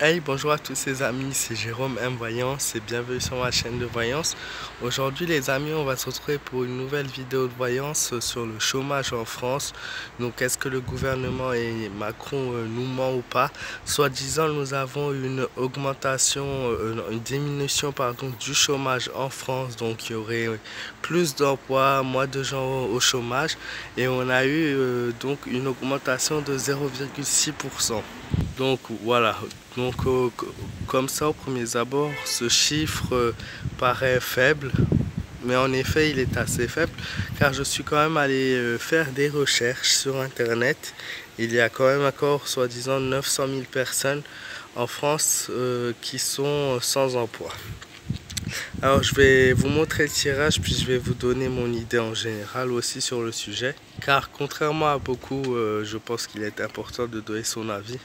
Hey, bonjour à tous ces amis, c'est Jérôme M Voyance et bienvenue sur ma chaîne de voyance. Aujourd'hui les amis, on va se retrouver pour une nouvelle vidéo de voyance sur le chômage en France. Donc est-ce que le gouvernement et Macron nous ment ou pas? Soi-disant nous avons une augmentation, une diminution pardon, du chômage en France. Donc il y aurait plus d'emplois, moins de gens au chômage et on a eu donc une augmentation de 0,6%. Donc voilà, donc comme ça au premier abord, ce chiffre paraît faible, mais en effet il est assez faible car je suis quand même allé faire des recherches sur internet. Il y a quand même encore soi-disant 900 000 personnes en France qui sont sans emploi. Alors je vais vous montrer le tirage puis je vais vous donner mon idée en général aussi sur le sujet. Car contrairement à beaucoup, je pense qu'il est important de donner son avis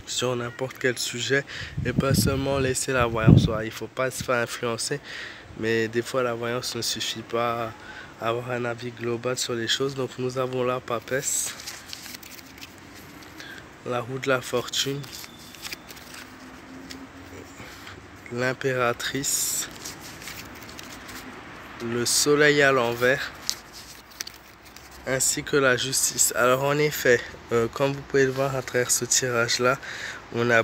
sur n'importe quel sujet et pas seulement laisser la voyance. Il ne faut pas se faire influencer, mais des fois la voyance ne suffit pas à avoir un avis global sur les choses. Donc nous avons la papesse, la roue de la fortune, l'impératrice, le soleil à l'envers, ainsi que la justice. Alors en effet, comme vous pouvez le voir à travers ce tirage là, il y a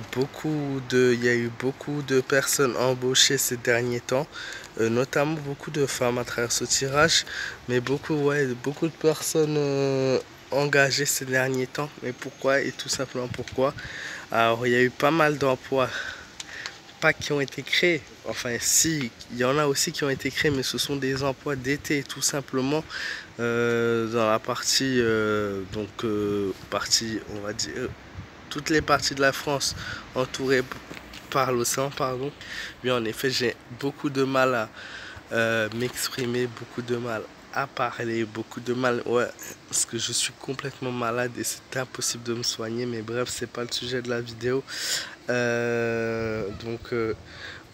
eu beaucoup de personnes embauchées ces derniers temps, notamment beaucoup de femmes à travers ce tirage, mais beaucoup de personnes engagées ces derniers temps. Mais pourquoi? Et tout simplement pourquoi? Alors il y a eu pas mal d'emplois, pas qui ont été créés, enfin si, il y en a aussi qui ont été créés, mais ce sont des emplois d'été tout simplement, dans la partie, on va dire, toutes les parties de la France entourées par l'océan, pardon. Mais en effet, j'ai beaucoup de mal à m'exprimer, beaucoup de mal à parler, beaucoup de mal, parce que je suis complètement malade et c'est impossible de me soigner, mais bref, c'est pas le sujet de la vidéo.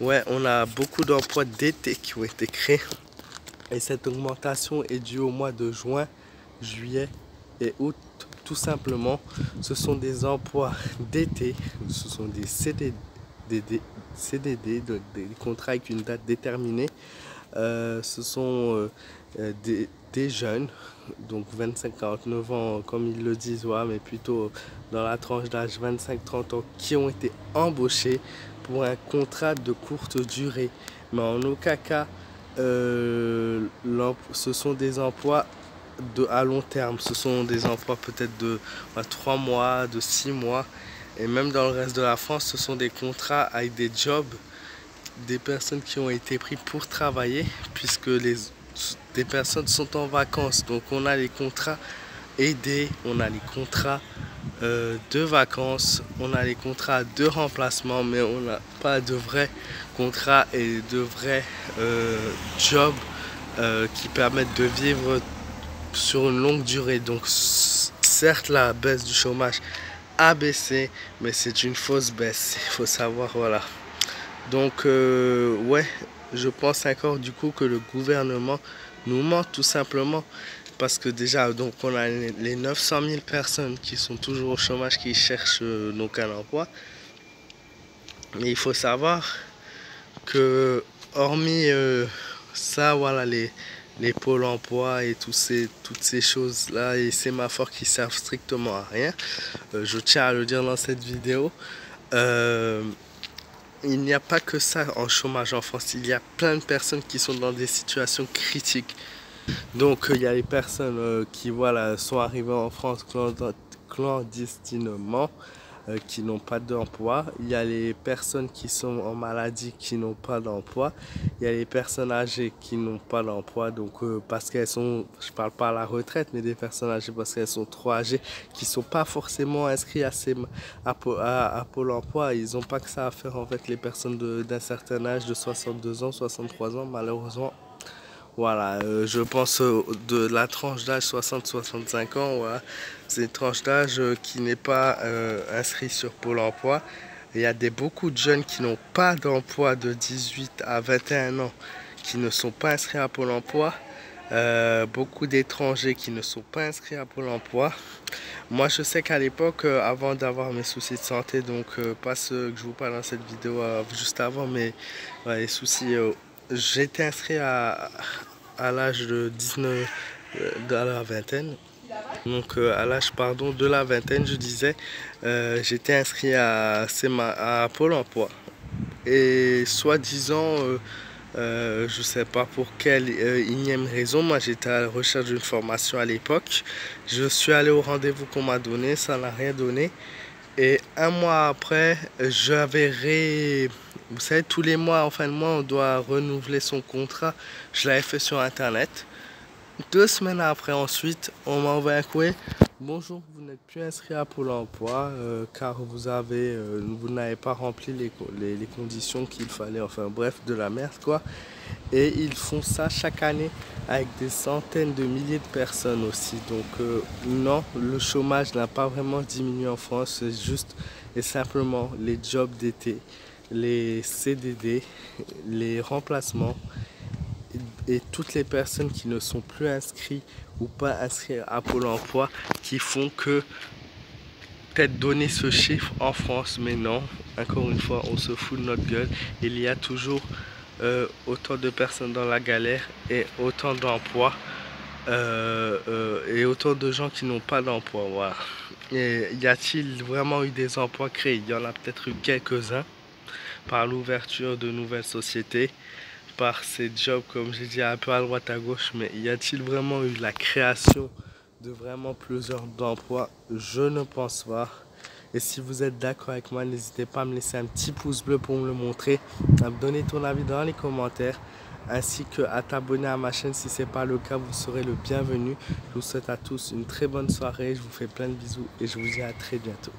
On a beaucoup d'emplois d'été qui ont été créés et cette augmentation est due au mois de juin, juillet et août. Tout simplement, ce sont des emplois d'été, ce sont des CDD, donc des contrats avec une date déterminée. Ce sont des jeunes, donc 25-49 ans comme ils le disent, mais plutôt dans la tranche d'âge 25-30 ans, qui ont été embauchés pour un contrat de courte durée. Mais en aucun cas, ce sont des emplois à long terme. Ce sont des emplois peut-être de 3 mois, de 6 mois. Et même dans le reste de la France, ce sont des contrats avec des jobs, des personnes qui ont été prises pour travailler, puisque des personnes sont en vacances. Donc on a les contrats aidés, on a les contrats de vacances, on a les contrats de remplacement, mais on n'a pas de vrais contrats et de vrais jobs qui permettent de vivre sur une longue durée. Donc certes la baisse du chômage a baissé, mais c'est une fausse baisse, il faut savoir, voilà. Donc je pense encore du coup que le gouvernement nous ment tout simplement, parce que déjà donc on a les 900 000 personnes qui sont toujours au chômage, qui cherchent donc un emploi. Mais il faut savoir que hormis ça, voilà, les pôles emploi et toutes ces choses là et sémaphores qui servent strictement à rien, je tiens à le dire dans cette vidéo, il n'y a pas que ça en chômage en France. Il y a plein de personnes qui sont dans des situations critiques. Donc il y a les personnes qui sont arrivées en France clandestinement, qui n'ont pas d'emploi. Il y a les personnes qui sont en maladie qui n'ont pas d'emploi. Il y a les personnes âgées qui n'ont pas d'emploi, donc parce qu'elles sont, je parle pas à la retraite, mais des personnes âgées parce qu'elles sont trop âgées, qui sont pas forcément inscrites à Pôle emploi. Ils n'ont pas que ça à faire avec les personnes d'un certain âge, de 62 ans, 63 ans, malheureusement. Voilà, je pense de la tranche d'âge 60-65 ans, voilà. C'est une tranche d'âge qui n'est pas inscrite sur Pôle emploi. Il y a beaucoup de jeunes qui n'ont pas d'emploi de 18 à 21 ans, qui ne sont pas inscrits à Pôle emploi. Beaucoup d'étrangers qui ne sont pas inscrits à Pôle emploi. Moi je sais qu'à l'époque, avant d'avoir mes soucis de santé, donc pas ceux que je vous parle dans cette vidéo juste avant, mais ouais, les soucis, j'étais inscrit à l'âge de 19, de la vingtaine. Donc à l'âge pardon de la vingtaine, je disais, j'étais inscrit à Pôle emploi. Et soi-disant, je sais pas pour quelle énième raison, moi j'étais à la recherche d'une formation à l'époque. Je suis allé au rendez-vous qu'on m'a donné, ça n'a rien donné. Et un mois après, vous savez, tous les mois, en fin de mois, on doit renouveler son contrat. Je l'avais fait sur internet. 2 semaines après, ensuite, on m'a envoyé un courrier. Bonjour, vous n'êtes plus inscrit à Pôle emploi car vous n'avez pas rempli les conditions qu'il fallait. Enfin bref, de la merde quoi. Et ils font ça chaque année avec des centaines de milliers de personnes aussi. Donc non, le chômage n'a pas vraiment diminué en France. C'est juste et simplement les jobs d'été, les CDD, les remplacements et toutes les personnes qui ne sont plus inscrites ou pas inscrites à Pôle emploi qui font que peut-être donner ce chiffre en France, mais non, encore une fois, on se fout de notre gueule. Il y a toujours autant de personnes dans la galère et autant d'emplois et autant de gens qui n'ont pas d'emploi. Voilà. Et y a-t-il vraiment eu des emplois créés? Il y en a peut-être eu quelques-uns par l'ouverture de nouvelles sociétés, par ces jobs, comme j'ai dit, un peu à droite à gauche, mais y a-t-il vraiment eu la création de vraiment plusieurs d'emplois? Je ne pense pas. Et si vous êtes d'accord avec moi, n'hésitez pas à me laisser un petit pouce bleu pour me le montrer, à me donner ton avis dans les commentaires, ainsi qu'à t'abonner à ma chaîne si ce n'est pas le cas, vous serez le bienvenu. Je vous souhaite à tous une très bonne soirée, je vous fais plein de bisous et je vous dis à très bientôt.